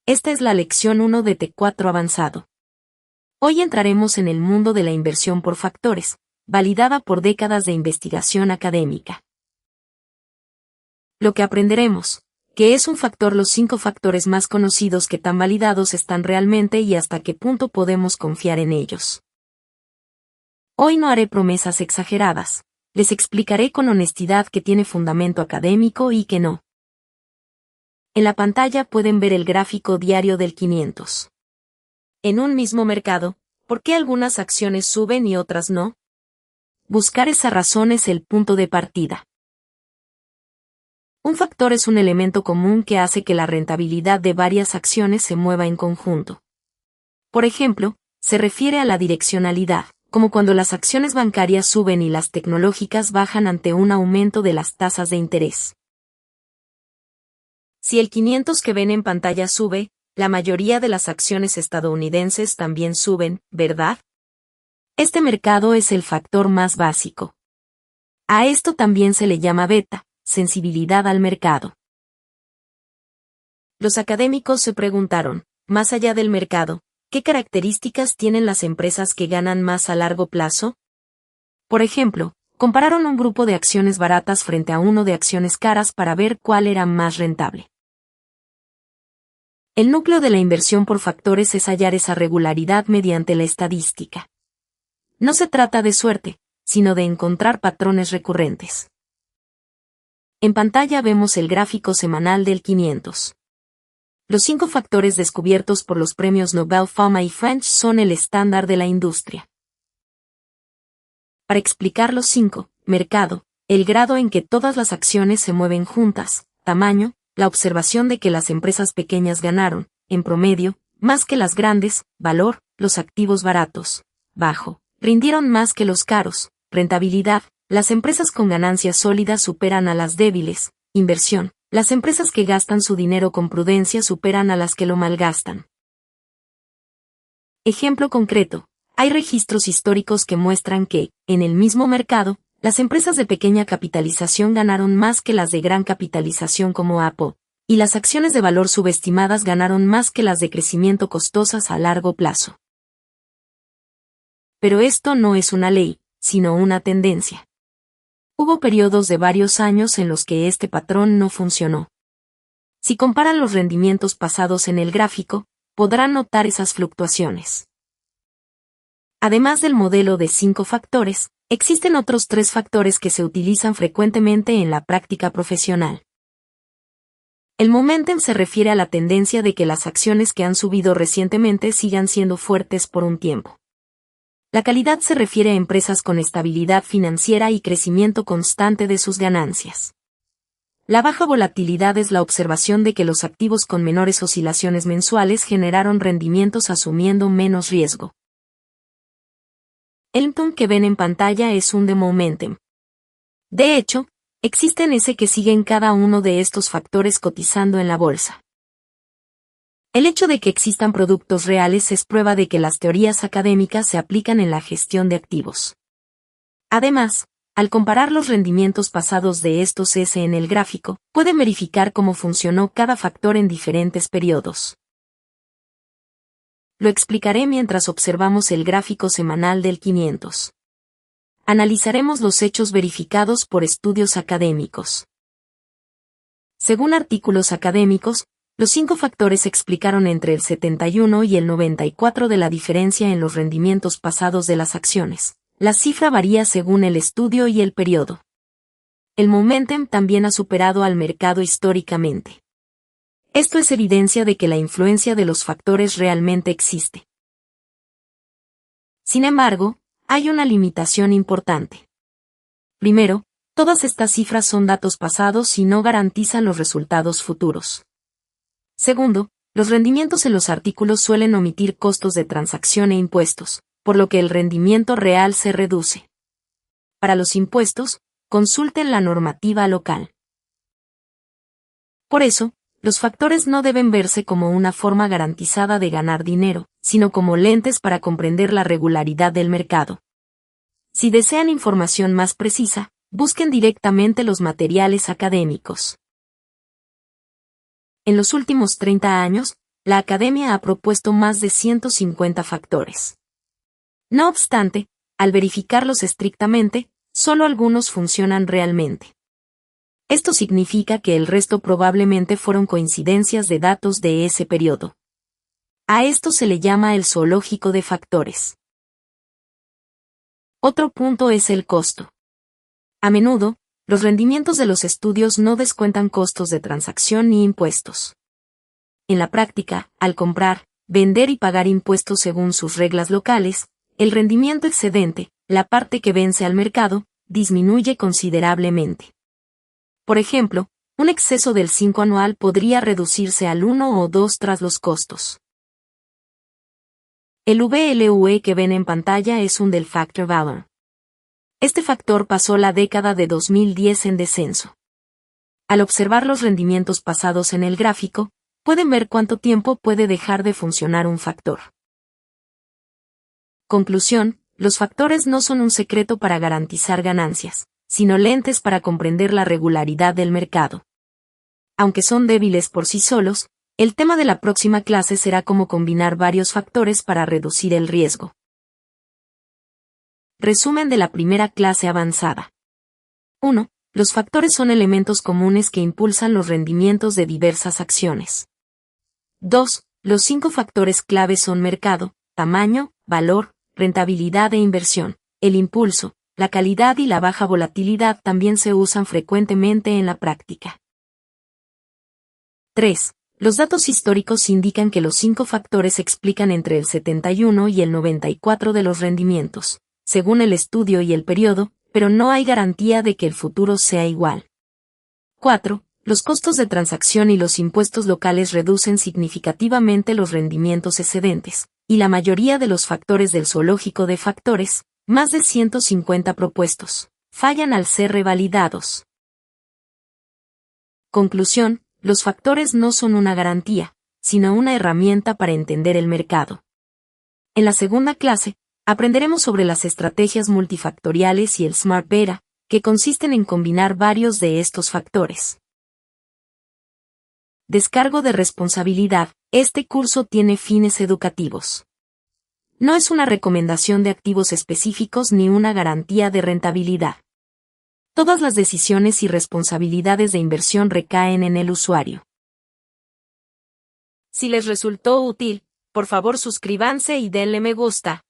Esta es la lección 1 de T4 avanzado. Hoy entraremos en el mundo de la inversión por factores, validada por décadas de investigación académica. Lo que aprenderemos, ¿qué es un factor? Los 5 factores más conocidos que tan validados están realmente y hasta qué punto podemos confiar en ellos. Hoy no haré promesas exageradas, les explicaré con honestidad qué tiene fundamento académico y qué no. En la pantalla pueden ver el gráfico diario del 500. En un mismo mercado, ¿por qué algunas acciones suben y otras no? Buscar esa razón es el punto de partida. Un factor es un elemento común que hace que la rentabilidad de varias acciones se mueva en conjunto. Por ejemplo, se refiere a la direccionalidad, como cuando las acciones bancarias suben y las tecnológicas bajan ante un aumento de las tasas de interés. Si el 500 que ven en pantalla sube, la mayoría de las acciones estadounidenses también suben, ¿verdad? Este mercado es el factor más básico. A esto también se le llama beta, sensibilidad al mercado. Los académicos se preguntaron, más allá del mercado, ¿qué características tienen las empresas que ganan más a largo plazo? Por ejemplo, compararon un grupo de acciones baratas frente a uno de acciones caras para ver cuál era más rentable. El núcleo de la inversión por factores es hallar esa regularidad mediante la estadística. No se trata de suerte, sino de encontrar patrones recurrentes. En pantalla vemos el gráfico semanal del 500. Los 5 factores descubiertos por los premios Nobel Pharma y French son el estándar de la industria. Para explicar los 5, mercado, el grado en que todas las acciones se mueven juntas, tamaño, la observación de que las empresas pequeñas ganaron, en promedio, más que las grandes, valor, los activos baratos, bajo, rindieron más que los caros, rentabilidad, las empresas con ganancias sólidas superan a las débiles, inversión, las empresas que gastan su dinero con prudencia superan a las que lo malgastan. Ejemplo concreto, hay registros históricos que muestran que, en el mismo mercado, las empresas de pequeña capitalización ganaron más que las de gran capitalización como Apple, y las acciones de valor subestimadas ganaron más que las de crecimiento costosas a largo plazo. Pero esto no es una ley, sino una tendencia. Hubo periodos de varios años en los que este patrón no funcionó. Si comparan los rendimientos pasados en el gráfico, podrán notar esas fluctuaciones. Además del modelo de 5 factores, existen otros 3 factores que se utilizan frecuentemente en la práctica profesional. El momentum se refiere a la tendencia de que las acciones que han subido recientemente sigan siendo fuertes por un tiempo. La calidad se refiere a empresas con estabilidad financiera y crecimiento constante de sus ganancias. La baja volatilidad es la observación de que los activos con menores oscilaciones mensuales generaron rendimientos asumiendo menos riesgo. El momentum que ven en pantalla es un de momentum. De hecho, existen S que siguen cada uno de estos factores cotizando en la bolsa. El hecho de que existan productos reales es prueba de que las teorías académicas se aplican en la gestión de activos. Además, al comparar los rendimientos pasados de estos S en el gráfico, pueden verificar cómo funcionó cada factor en diferentes periodos. Lo explicaré mientras observamos el gráfico semanal del 500. Analizaremos los hechos verificados por estudios académicos. Según artículos académicos, los 5 factores explicaron entre el 71 y el 94% de la diferencia en los rendimientos pasados de las acciones. La cifra varía según el estudio y el periodo. El momentum también ha superado al mercado históricamente. Esto es evidencia de que la influencia de los factores realmente existe. Sin embargo, hay una limitación importante. Primero, todas estas cifras son datos pasados y no garantizan los resultados futuros. Segundo, los rendimientos en los artículos suelen omitir costos de transacción e impuestos, por lo que el rendimiento real se reduce. Para los impuestos, consulten la normativa local. Por eso, los factores no deben verse como una forma garantizada de ganar dinero, sino como lentes para comprender la regularidad del mercado. Si desean información más precisa, busquen directamente los materiales académicos. En los últimos 30 años, la Academia ha propuesto más de 150 factores. No obstante, al verificarlos estrictamente, solo algunos funcionan realmente. Esto significa que el resto probablemente fueron coincidencias de datos de ese periodo. A esto se le llama el zoológico de factores. Otro punto es el costo. A menudo, los rendimientos de los estudios no descuentan costos de transacción ni impuestos. En la práctica, al comprar, vender y pagar impuestos según sus reglas locales, el rendimiento excedente, la parte que vence al mercado, disminuye considerablemente. Por ejemplo, un exceso del 5 anual podría reducirse al 1 o 2 tras los costos. El VLUE que ven en pantalla es un del Factor Valor. Este factor pasó la década de 2010 en descenso. Al observar los rendimientos pasados en el gráfico, pueden ver cuánto tiempo puede dejar de funcionar un factor. Conclusión: los factores no son un secreto para garantizar ganancias, sino lentes para comprender la regularidad del mercado. Aunque son débiles por sí solos, el tema de la próxima clase será cómo combinar varios factores para reducir el riesgo. Resumen de la primera clase avanzada. 1. Los factores son elementos comunes que impulsan los rendimientos de diversas acciones. 2. Los 5 factores clave son mercado, tamaño, valor, rentabilidad e inversión. El impulso, la calidad y la baja volatilidad también se usan frecuentemente en la práctica. 3. Los datos históricos indican que los 5 factores explican entre el 71 y el 94 de los rendimientos, según el estudio y el periodo, pero no hay garantía de que el futuro sea igual. 4. Los costos de transacción y los impuestos locales reducen significativamente los rendimientos excedentes, y la mayoría de los factores del zoológico de factores, más de 150 propuestos, fallan al ser revalidados. Conclusión: los factores no son una garantía, sino una herramienta para entender el mercado. En la segunda clase, aprenderemos sobre las estrategias multifactoriales y el Smart Beta, que consisten en combinar varios de estos factores. Descargo de responsabilidad: este curso tiene fines educativos. No es una recomendación de activos específicos ni una garantía de rentabilidad. Todas las decisiones y responsabilidades de inversión recaen en el usuario. Si les resultó útil, por favor suscríbanse y denle me gusta.